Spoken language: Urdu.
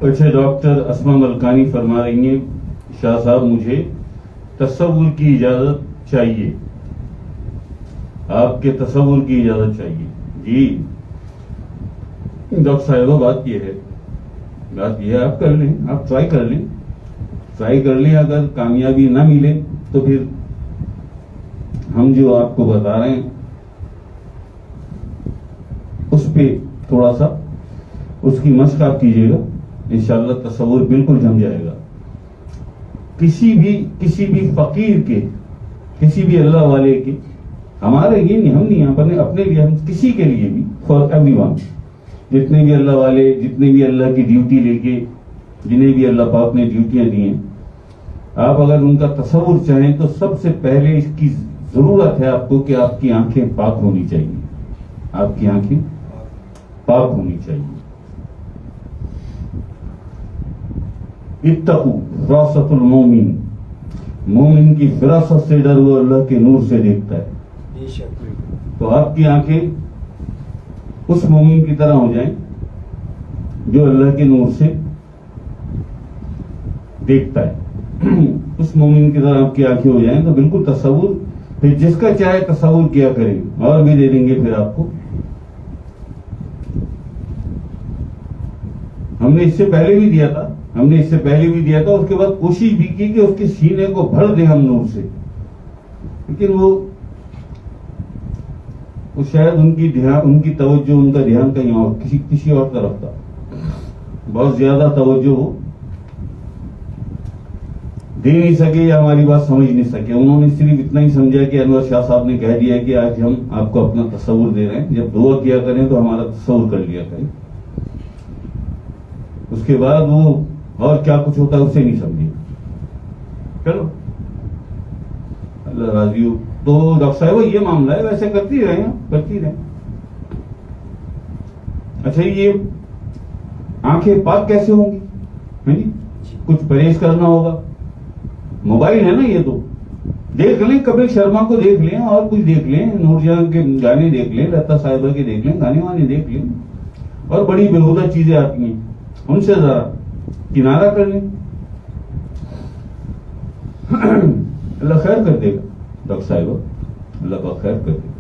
اچھا ڈاکٹر اسما ملکانی فرما رہی ہیں شاہ صاحب مجھے تصور کی اجازت چاہیے، آپ کے تصور کی اجازت چاہیے. جی ڈاکٹر صاحبہ بات یہ ہے آپ کر لیں، آپ ٹرائی کر لیں. اگر کامیابی نہ ملے تو پھر ہم جو آپ کو بتا رہے ہیں اس پہ تھوڑا سا اس کی مشق آپ کیجیے گا، انشاءاللہ تصور بالکل جم جائے گا. کسی بھی فقیر کے، کسی بھی اللہ والے کے، ہمارے یہ نہیں، ہم نہیں، اپنے لیے، ہم کسی کے لیے بھی، فار ایوری ون، جتنے بھی اللہ والے، جتنے بھی اللہ کی ڈیوٹی لے کے، جنہیں بھی اللہ پاک نے ڈیوٹیاں دی ہیں، آپ اگر ان کا تصور چاہیں تو سب سے پہلے اس کی ضرورت ہے آپ کو کہ آپ کی آنکھیں پاک ہونی چاہیے. آپ کی آنکھیں پاک ہونی چاہیے. اتقوا فراست المومن، مومن کی فراست سے ڈر، وہ اللہ کے نور سے دیکھتا ہے. تو آپ کی آنکھیں اس مومن کی طرح ہو جائیں جو اللہ کے نور سے دیکھتا ہے. اس مومن کی طرح آپ کی آنکھیں ہو جائیں تو بالکل تصور، پھر جس کا چاہے تصور کیا کریں، اور بھی دے دیں گے پھر آپ کو. ہم نے اس سے پہلے بھی دیا تھا، اس کے بعد کوشش بھی کی کہ اس کے سینے کو بھر دیں ہم نور سے، لیکن وہ شاید ان کی توجہ، ان کا دھیان کہیں اور، کسی اور طرف تھا. بہت زیادہ توجہ وہ دے نہیں سکے یا ہماری بات سمجھ نہیں سکے. انہوں نے صرف اتنا ہی سمجھا کہ انور شاہ صاحب نے کہہ دیا کہ آج ہم آپ کو اپنا تصور دے رہے ہیں، جب دعا کیا کریں تو ہمارا تصور کر لیا کریں. اس کے بعد وہ اور کیا کچھ ہوتا ہے اسے نہیں سمجھے. چلو اللہ راضی ہو. تو ڈاکٹر صاحب یہ معاملہ ہے، ویسے کرتی رہیں. اچھا یہ آنکھیں پاک کیسے ہوں گی؟ کچھ پرہیز کرنا ہوگا. موبائل ہے نا، یہ تو دیکھ لیں، کپل شرما کو دیکھ لیں، اور کچھ دیکھ لیں، نور جہاں کے گانے دیکھ لیں، لتا صاحبہ کے دیکھ لیں، گانے وانے دیکھ لیں، اور بڑی بےہودہ چیزیں آتی ہیں، ان سے ذرا کنارہ کر لیں. اللہ خیر کر دے گا ڈاکٹر صاحبہ، اللہ پاک خیر کر دے گا.